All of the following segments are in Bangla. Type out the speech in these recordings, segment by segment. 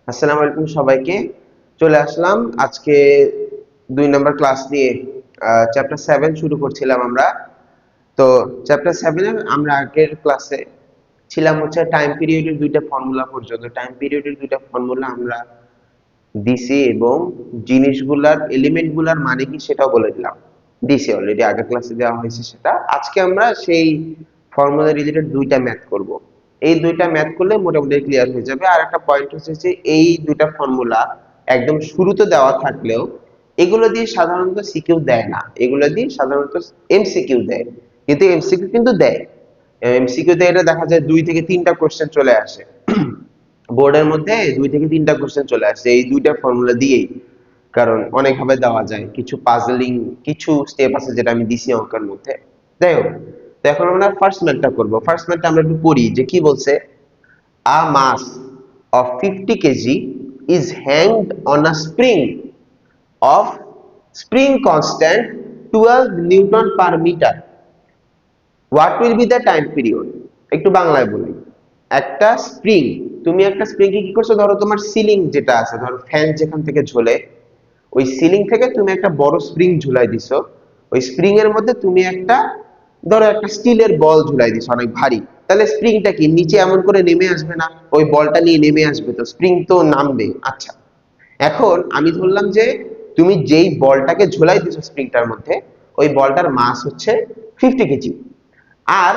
আসসালামু আলাইকুম সবাইকে। চলে আসলাম আজকে 2 নম্বর ক্লাস নিয়ে। চ্যাপ্টার 7 শুরু করছিলাম আমরা। তো চ্যাপ্টার 7 এর আমরা আগের ক্লাসে ছিলাম হচ্ছে টাইম পিরিয়ডের দুইটা ফর্মুলা পর্যন্ত। টাইম পিরিয়ডের দুইটা ফর্মুলা আমরা দিছি এবং জিনিসগুলার এলিমেন্টগুলার মানে কি সেটাও বলে দিলাম। দিছি অলরেডি, আগের ক্লাসে দেওয়া হয়েছে সেটা। আজকে আমরা সেই ফর্মুলা রিলেটেড দুইটা ম্যাথ করব। এই দুইটা ম্যাথ করলে মোটামুটি ক্লিয়ার হয়ে যাবে। আর একটা পয়েন্ট হচ্ছে যে এই দুইটা ফর্মুলা একদম শুরুতে দেওয়া থাকলেও এগুলো দিয়ে সাধারণত সিকিউ দেয় না, এগুলো দিয়ে সাধারণত এমসিকিউ দেয়। কিন্তু এমসিকিউ কিন্তু দেয়, এমসিকিউ তে এটা দেখা যায় 2 থেকে 3টা কোশ্চেন চলে আসে। বোর্ডের মধ্যে 2 থেকে 3টা কোশ্চেন চলে আসে এই দুইটা ফর্মুলা দিয়েই। কারণ অনেকভাবে দেওয়া যায়, কিছু পাজলিং কিছু স্টেপ আছে যেটা আমি দিছি অঙ্কের মধ্যে। যাই হোক, তো এখন আমরা ফার্স্ট ম্যাথটা করব। ফার্স্ট ম্যাথটা আমরা একটু পড়ি যে কি বলছে। আ মাস of 50 kg is hanged on a spring of spring constant 12 newton per meter. What will be the time period? একটু বাংলায় বলি। একটা স্প্রিং, তুমি একটা স্প্রিং কি করছো, ধরো তোমার সিলিং যেটা আছে, ধরো ফ্যান যেখান থেকে ঝোলে, ওই সিলিং থেকে তুমি একটা বড় স্প্রিং ঝুলাই দিছো। ওই স্প্রিং এর মধ্যে তুমি একটা, ধরো একটা স্টিলের বল ঝুলাই দিছো অনেক ভারী। তাহলে স্প্রিংটা কি নিচে এমন করে নেমে আসবে না? ওই বলটা নিয়ে নেমে আসবে, তো স্প্রিং তো নামবে। আচ্ছা, এখন আমি ধরলাম যে তুমি যেই বলটাকে ঝোলাই দিছো স্প্রিংটার মধ্যে, ওই বলটার মাস হচ্ছে 50 কেজি। আর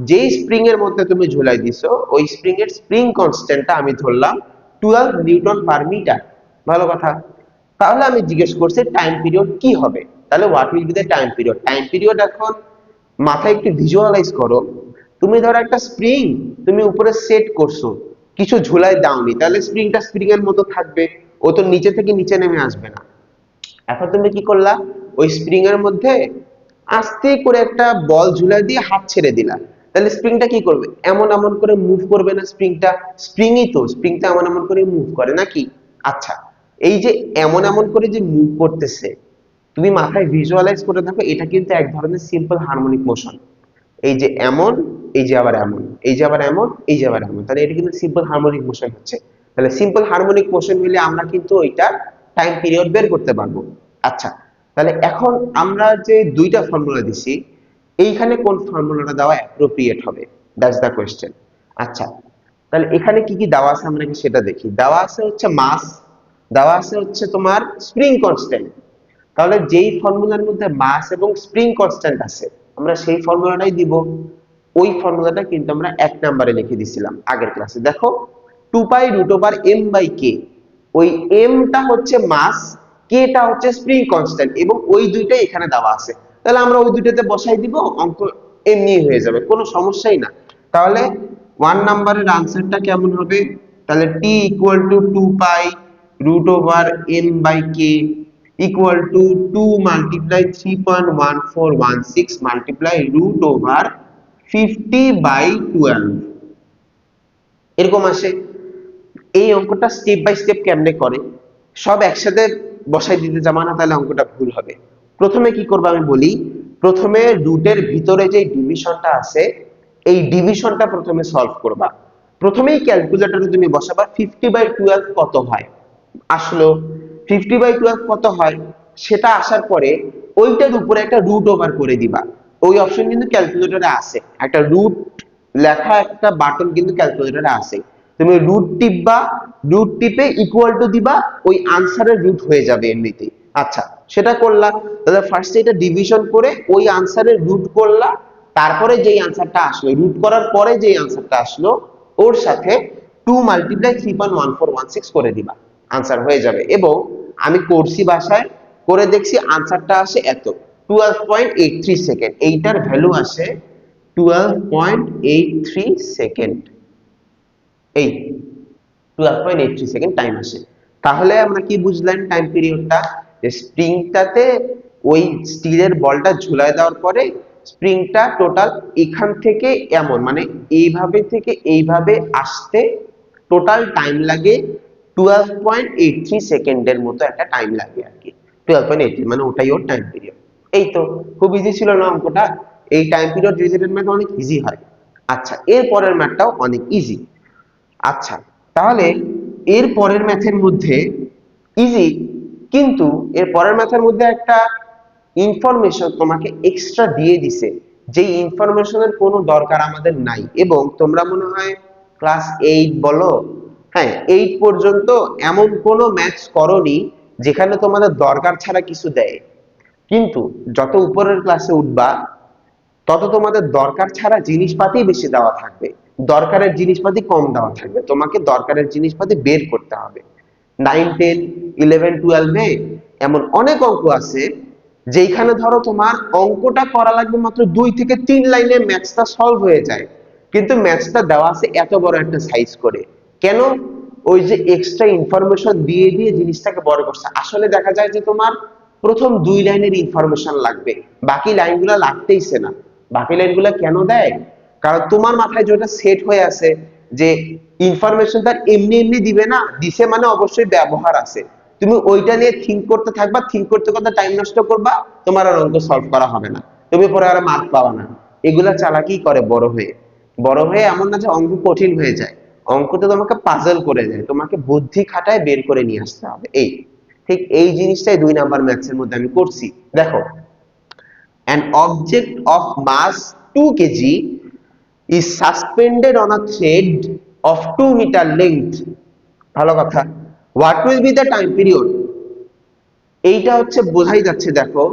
যেই স্প্রিং এর মধ্যে তুমি ঝুলাই দিছো ওই স্প্রিং এর স্প্রিং কনস্ট্যান্টটা আমি ধরলাম 12 নিউটন পার মিটার। ভালো কথা। তাহলে আমি জিজ্ঞেস করছি টাইম পিরিয়ড কি হবে। তাহলে what will be the time period? Time period এখন মাথায় একটু ভিজুয়ালাইজ করো। তুমি ধরো একটা স্প্রিং তুমি উপরে সেট করছো, কিছু ঝুলাই দাওনি, তাহলে স্প্রিংটা স্প্রিং এর মতো থাকবে, ও তো নিচে থেকে নিচে নেমে আসবে না। এখন তুমি কি করলা, ওই স্প্রিং এর মধ্যে আস্তে করে একটা বল ঝুলাই দিয়ে হাত ছেড়ে দিলা। তাহলে স্প্রিংটা কি করবে? এমন এমন করে মুভ করবে না স্প্রিংটা? স্প্রিংই তো, স্প্রিংটা এমন এমন করে মুভ করে নাকি? আচ্ছা, এই যে এমন এমন করে যে মুভ করতেছে, তুমি মাথায় ভিজুয়ালাইজ করে দেখো, এটা কিন্তু এক ধরনের সিম্পল হারমোনিক মোশন। এই যে এমন, এই যে আবার এমন, এই যে আবার এমন, এই যে আবার এমন, তাহলে এটা কিন্তু সিম্পল হারমোনিক মোশন হচ্ছে। তাহলে সিম্পল হারমোনিক মোশন হলে আমরা কিন্তু ওইটা টাইম পিরিয়ড বের করতে পারবো। আচ্ছা, তাহলে এখন আমরা যে দুইটা ফর্মুলা দিছি, এইখানে কোন ফর্মুলাটা দেওয়া অ্যাপ্রোপ্রিয়েট হবে, দ্যাটস দ্য কোয়েশ্চেন। আচ্ছা, তাহলে এখানে কি কি দেওয়া আছে আমরা কি সেটা দেখি। দেওয়া আছে হচ্ছে মাস, দেওয়া আছে হচ্ছে তোমার স্প্রিং কনস্ট্যান্ট। তাহলে যেই ফর্মুলার মধ্যে মাস এবং স্প্রিং কনস্ট্যান্ট আছে আমরা সেই ফর্মুলাটাই দিব। ওই ফর্মুলাটা কিন্তু আমরা 1 নম্বরে লিখে দিছিলাম আগের ক্লাসে। দেখো, 2π√m/k, ওই m-টা হচ্ছে মাস, k-টা হচ্ছে স্প্রিং কনস্ট্যান্ট, এবং ওই দুইটাই এখানে দেওয়া আছে। তাহলে আমরা ওই দুইটাতে বসাই দিব, অঙ্ক এমনি হয়ে যাবে, কোনো সমস্যাই না। তাহলে 1 নম্বরের আনসারটা কেমন হবে? তাহলে t equal two 2π√m/k equal to 2 multiply 3.1416 multiply √50/12 এরকম আসে। এই অঙ্কটা স্টেপ বাই স্টেপ কেমনে করে, সব একসাথে বসাই দিতে যাবা না, তাহলে অঙ্কটা ভুল হবে। প্রথমে কি করবো আমি বলি। প্রথমে রুটের ভিতরে যে ডিভিশনটা আছে, এই ডিভিশনটা প্রথমে সলভ করবা। প্রথমেই ক্যালকুলেটরে তুমি বসাবা 50/12 কত হয়। আসলো 50/12 কত হয়, সেটা আসার পরে ওইটার উপরে একটা রুট ওভার করে দিবা। ওই অপশন কিন্তু ক্যালকুলেটরে আছে, একটা রুট লেখা একটা বাটন কিন্তু ক্যালকুলেটরে আছে। তুমি রুট টিপবা, রুট টিপে ইকুয়াল টু দিবা, ওই আনসারের রুট হয়ে যাবে এমনিতেই। আচ্ছা, সেটা করলা। তাহলে ফার্স্টে এটা ডিভিশন করে ওই আনসারের রুট করলা, তারপরে যেই আনসারটা আসলো, রুট করার পরে যেই আনসারটা আসলো, ওর সাথে 2 মাল্টিপ্লাই 3.1416 করে দিবা, আনসার হয়ে যাবে। এবং আমি করছি বাসায়, করে দেখছি আনসারটা আসে এত, 12.83 সেকেন্ড। এইটার ভ্যালু আসে 12.83 সেকেন্ড। এই 12.83 সেকেন্ড টাইম আসে। তাহলে আমরা কি বুঝলাম টাইম পিরিয়ডটা? যে স্প্রিংটাতে ওই স্টিলের বলটা ঝুলায় দেওয়ার পরে স্প্রিংটা টোটাল এখান থেকে এমন, মানে এইভাবে থেকে এইভাবে আসতে টোটাল টাইম লাগে 12.83 সেকেন্ডের মতো একটা টাইম লাগে আর কি। 12.83 মানে ওটাই ওর টাইম পিরিয়ড। এই তো, খুব ইজি ছিল না অঙ্কটা? এই টাইম পিরিয়ড রিলেটেড ম্যাথ অনেক ইজি হয়। আচ্ছা, এর পরের ম্যাথটাও অনেক ইজি। আচ্ছা, তাহলে এর পরের ম্যাথের মধ্যে ইজি, কিন্তু এর পরের ম্যাথের মধ্যে একটা ইনফরমেশন তোমাকে এক্সট্রা দিয়ে দিছে, যেই ইনফরমেশনের কোনো দরকার আমাদের নাই। এবং তোমরা মনে হয় ক্লাস 8 বলো, হ্যাঁ 8 পর্যন্ত এমন কোনো ম্যাথস করনি যেখানে তোমাদের দরকার ছাড়া কিছু দেয়। কিন্তু যত উপরের ক্লাসে উঠবা তত তোমাদের দরকার ছাড়া জিনিসপাতি বেশি দেওয়া থাকবে, দরকারের জিনিসপাতি কম দেওয়া থাকবে, তোমাকে দরকারের জিনিসপাতি বের করতে হবে। 9, 10, 11, 12-এ এমন অনেক অঙ্ক আছে যেখানে ধরো তোমার অঙ্কটা করা লাগবে মাত্র 2 থেকে 3 লাইনে, ম্যাথসটা সলভ হয়ে যায়, কিন্তু ম্যাথসটা দেওয়া আছে এত বড় একটা সাইজ করে। কেন? ওই যে এক্সট্রা ইনফরমেশন দিয়ে দিয়ে জিনিসটাকে বড় করছে। আসলে দেখা যায় যে তোমার প্রথম 2 লাইনের ইনফরমেশন লাগবে, বাকি লাইনগুলো লাগতেইছে না। বাকি লাইনগুলো কেন দেয়? কারণ তোমার মাথায় যেটা সেট হয়ে আছে যে ইনফরমেশন তার এমনি এমনি দিবে না, দিছে মানে অবশ্যই ব্যবহার আছে। তুমি ওইটা নিয়ে থিঙ্ক করতে থাকবা, থিঙ্ক করতে করতে টাইম নষ্ট করবা, তোমার আর অঙ্ক সলভ করা হবে না, তুমি পরে আর মার্ক পাবা না। এগুলা চালাকি করে বড় হয়ে। বড় হয়ে এমন না যে অঙ্ক কঠিন হয়ে যায়, অঙ্কতে তোমাকে পাজল করে দেয়, তোমাকে বুদ্ধি খাটায় বের করে নিয়ে আসতে হবে। এই ঠিক এই জিনিসটাই 2 নাম্বার ম্যাথসের মধ্যে আমি করছি। দেখো, an object of mass 2 kg is suspended on a thread of 2 meter length. ভালো কথা। What will be the time period? এইটা হচ্ছে বোঝাই যাচ্ছে। দেখো,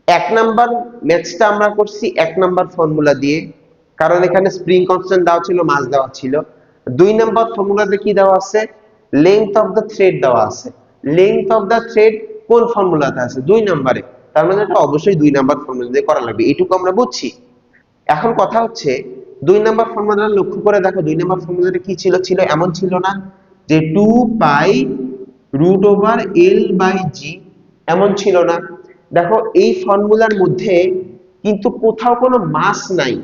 1 নাম্বার ম্যাথসটা আমরা করছি 1 নাম্বার ফর্মুলা দিয়ে, কারণ এখানে স্প্রিং কনস্ট্যান্ট দেওয়া ছিল, মাস দেওয়া ছিল। 2 নাম্বার ফর্মুলাতে কি দেওয়া আছে? লেংথ অফ দ্য থ্রেড দেওয়া আছে। লেংথ অফ দ্য থ্রেড কোন ফর্মুলাতে আছে? 2 নাম্বারে। তার মানে এটা অবশ্যই 2 নাম্বার ফর্মুলা দিয়ে করা লাগবে, এইটুকু আমরা বুঝছি। এখন কথা হচ্ছে 2 নাম্বার ফর্মুলা লক্ষ্য করে দেখো, 2 নাম্বার ফর্মুলাটা কি ছিল? ছিল এমন ছিল না যে 2 pi root over L by জি, এমন ছিল না। দেখো এই ফর্মুলার মধ্যে কিন্তু কোথাও কোনো মাস নাই।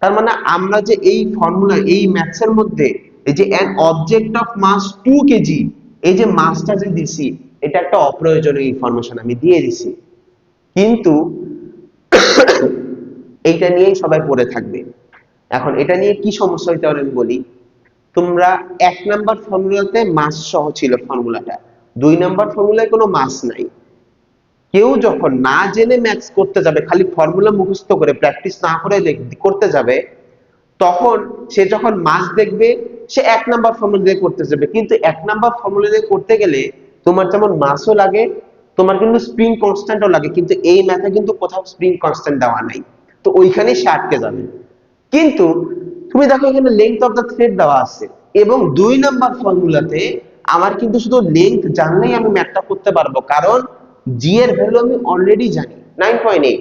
তার মানে আমরা যে এই ফর্মুলা, এই ম্যাথসের মধ্যে এই যে an object of mass 2 KG, এই যে মাসটা যে দিছি, এটা একটা অপ্রয়োজনীয় ইনফরমেশন আমি দিয়ে দিছি। কিন্তু এইটা নিয়েই সবাই পড়ে থাকবে। এখন এটা নিয়ে কি সমস্যা হইতে পারে আমি বলি। তোমরা 1 নাম্বার ফর্মুলাতে মাস সহ ছিল ফর্মুলাটা, 2 নাম্বার ফর্মুলায় কোনো মাস নাই। কেউ যখন না জেনে ম্যাথস করতে যাবে, খালি ফর্মুলা মুখস্থ করে প্র্যাকটিস না করে করতে যাবে, তখন সে যখন মাস দেখবে সে 1 নাম্বার ফর্মুলা দিয়ে করতে যাবে। কিন্তু 1 নাম্বার ফর্মুলা দিয়ে করতে গেলে তোমার যেমন মাসও লাগে, তোমার কিন্তু স্প্রিং কনস্ট্যান্টও লাগে, কিন্তু এই ম্যাথে কিন্তু কোথাও স্প্রিং কনস্ট্যান্ট দেওয়া নাই, তো ওইখানেই সে আটকে যাবে। কিন্তু তুমি দেখো এখানে লেংথ অফ দ্য থ্রেড দেওয়া আছে, এবং 2 নাম্বার ফর্মুলাতে আমার কিন্তু শুধু লেংথ জানলেই আমি ম্যাথটা করতে পারবো, কারণ জি এর ভ্যালু আমি অলরেডি জানি 9.8।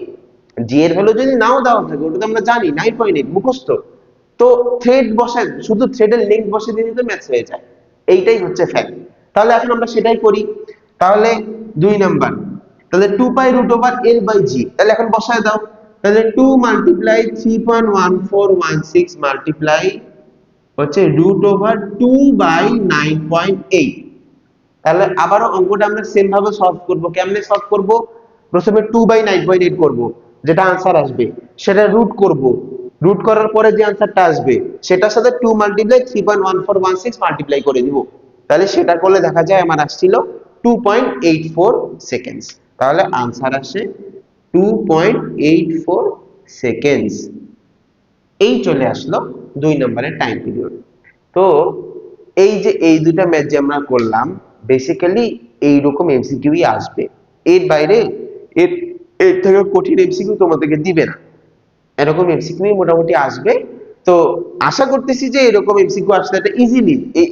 জি এর ভ্যালু যদি নাও দেওয়া থাকে ওটা তো আমরা জানি 9.8 মুখস্থ। তো থ্রেড বসায়, শুধু থ্রেডের লেংথ বসিয়ে দিলে তো ম্যাথ হয়ে যায়। এইটাই হচ্ছে ফ্যাক্ট। তাহলে এখন আমরা সেটাই করি। তাহলে 2 নাম্বার, তাহলে 2 pi root over L by জি, তাহলে এখন বসায় দাও। তাহলে 2 মাল্টিপ্লাই 3.1416 মাল্টিপ্লাই হচ্ছে রুট ওভার 2 বাই 9.8। তাহলে আবারও অঙ্কটা আমরা সেম ভাবে সলভ করব। কেমনে সলভ করব? প্রথমে 2 বাই 9.8 করব, যেটা आंसर আসবে সেটা রুট করব। রুট করার পরে যে आंसरটা আসবে সেটার সাথে 2 মাল্টিপ্লাই 3.1416 মাল্টিপ্লাই করে দিব। তাহলে সেটা করলে দেখা যায় আমার আসছিল 2.84 সেকেন্ডস। তাহলে आंसर আসে 2.84 সেকেন্ডস। এই চলে আসলো 2 নম্বরের টাইম পিরিয়ড। তো এই যে এই দুটা ম্যাথ যে আমরা করলাম, বেসিক্যালি এইরকম এমসিকিউই আসবে, এর বাইরে এর এর থেকে কঠিন এমসিকিউ তোমাদেরকে দিবে না। এরকম এমসিকিউ মোটামুটি আসবে। তো আশা করতেছি যে এরকম এমসিকিউ আসলে এটা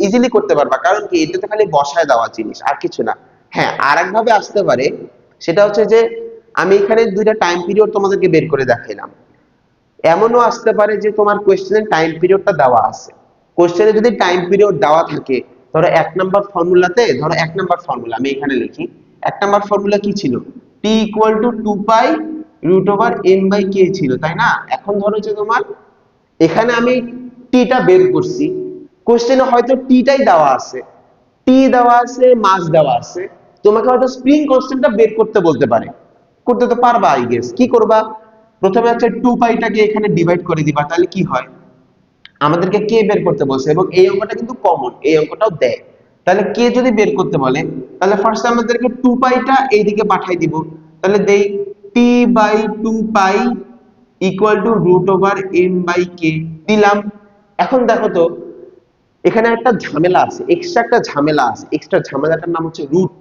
ইজিলি করতে পারবা, কারণ কি এটা তো খালি বসায় দেওয়া জিনিস আর কিছু না। হ্যাঁ, আরেক ভাবে আসতে পারে, সেটা হচ্ছে যে আমি এখানে দুইটা টাইম পিরিয়ড তোমাদেরকে বের করে দেখাইলাম। এমনও আসতে পারে যে তোমার কোশ্চেনের টাইম পিরিয়ডটা দেওয়া আছে। কোশ্চেনে যদি টাইম পিরিয়ড দেওয়া থাকে, ধরো 1 নাম্বার ফর্মুলাতে, ধরো 1 নাম্বার ফর্মুলা আমি এখানে লিখি। 1 নাম্বার ফর্মুলা কি ছিল? t equal to 2 pi root over m by k ছিল, তাই না? এখন ধরো যে তোমার এখানে আমি t টা বের করছি, কোশ্চেনে হয়তো t টাই দেওয়া আছে, t দেওয়া আছে, মাস দেওয়া আছে, তোমাকে হয়তো স্প্রিং কনস্ট্যান্টটা বের করতে বলতে পারে। করতে তো পারবা আই গেস। কি করবা? প্রথমে হচ্ছে 2 পাইটাকে এখানে ডিভাইড করে দিবা, তাহলে কি হয়? আমাদেরকে কে বের করতে বলছে, এবং এই অঙ্কটা কিন্তু কমন, এই অঙ্কটাও দেয়। তাহলে কে যদি বের করতে বলে তাহলে ফার্স্ট আমাদেরকে 2 পাইটা এইদিকে পাঠাই দিব। তাহলে দেই t/2 pi equal to √m/k দিলাম। এখন দেখো তো এখানে একটা ঝামেলা আছে, এক্সট্রা ঝামেলা আছে। এক্সট্রা ঝামেলাটার নাম হচ্ছে রুট।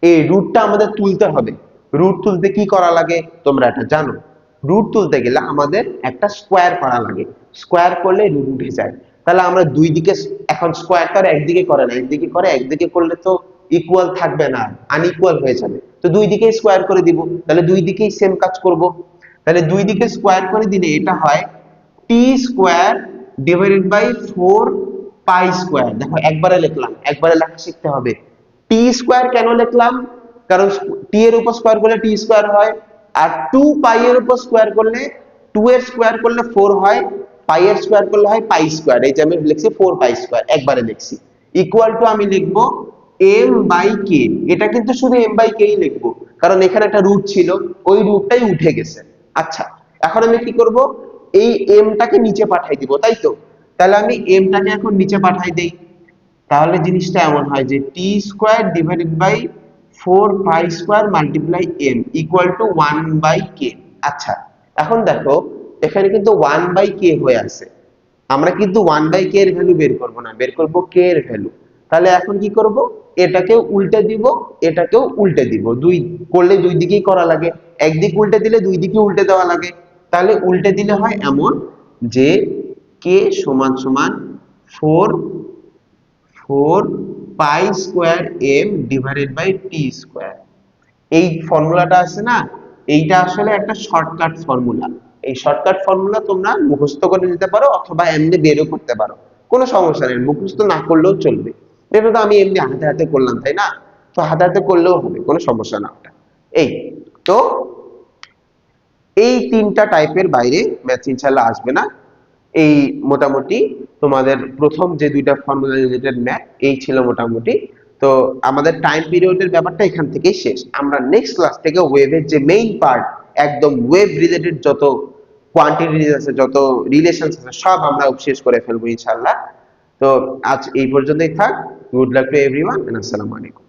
এই রুটটা আমাদের তুলতে হবে। রুট তুলতে কি করা লাগে তোমরা এটা জানো। রুট তুলতে গেলে আমাদের একটা স্কোয়ার করা লাগে, স্কোয়ার করলে রুট উঠে যায়। তাহলে আমরা দুই দিকে, এখন স্কোয়ারটা একদিকে করে না, একদিকে করে, একদিকে করলে তো ইকুয়াল থাকবে না, আনইকুয়াল হয়ে যাবে। তো দুই দিকে স্কোয়ার করে দিব, তাহলে দুই দিকেই সেম কাজ করব। তাহলে দুই দিকে স্কোয়ার করে দিলে এটা হয় t² / 4 পাই স্কোয়ার। দেখো একবারে লিখলাম, একবারে লেখা শিখতে হবে। টি স্কোয়ার কেন লিখলাম, কারণ টি এর উপর স্কোয়ার করলে টি স্কোয়ার হয়, আর 2 পাই এর উপর স্কোয়ার করলে 2 এর স্কোয়ার করলে 4 হয়, পাই এর স্কোয়ার করলে হয় পাই স্কোয়ার। এই যে আমি লিখছি 4 পাই স্কোয়ার, একবারে লিখছি। ইকুয়াল টু আমি লিখবো m/k। এটা কিন্তু শুধু m/k ই লিখবো, কারণ এখানে একটা রুট ছিল, ওই রুটটাই উঠে গেছে। আচ্ছা, এখন আমি কি করব, এই এমটাকে নিচে পাঠাই দিব, তাই তো? তাহলে আমি এমটাকে এখন নিচে পাঠাই দেই। তাহলে জিনিসটা এমন হয় যে t² / 4 pi square multiply m equal to 1/k। আচ্ছা, এখন দেখো এখানে কিন্তু 1/k হয়ে আছে। আমরা কিন্তু 1/k এর ভ্যালু বের করব না, বের করব k এর ভ্যালু। তাহলে এখন কি করব, এটাকেও উল্টে দিব, এটাকেও উল্টে দিব। দুই করলে দুই দিকেই করা লাগে, একদিক উল্টে দিলে দুই দিকে উল্টে দেওয়া লাগে। তাহলে উল্টে দিলে হয় এমন যে k সমান সমান 4 pi square m divided by t square. এই ফর্মুলাটা আছে না, এইটা আসলে একটা শর্টকাট ফর্মুলা। এই শর্টকাট ফর্মুলা তোমরা মুখস্থ করে নিতে পারো অথবা এমনি বেরও করতে পারো, কোনো সমস্যা নেই, মুখস্থ না করলেও চলবে। এটা তো আমি এমনি হাতে হাতে করলাম, তাই না? তো হাতে হাতে করলেও হবে, কোনো সমস্যা না ওটা। এই তো এই তিনটা টাইপের বাইরে ম্যাথ ইনশাআল্লাহ আসবে না। এই মোটামুটি তোমাদের প্রথম যে দুইটা ফর্মুলা রিলেটেড ম্যাথ এই ছিল মোটামুটি। তো আমাদের টাইম পিরিয়ডের ব্যাপারটা এখান থেকেই শেষ। আমরা নেক্সট ক্লাস থেকে ওয়েভের যে মেইন পার্ট, একদম ওয়েভ রিলেটেড যত কোয়ান্টিটিজ আছে, যত রিলেশনস আছে, সব আমরা শেষ করে ফেলবো ইনশাআল্লাহ। তো আজ এই পর্যন্তই থাক। Good luck to everyone and আসসালামু আলাইকুম।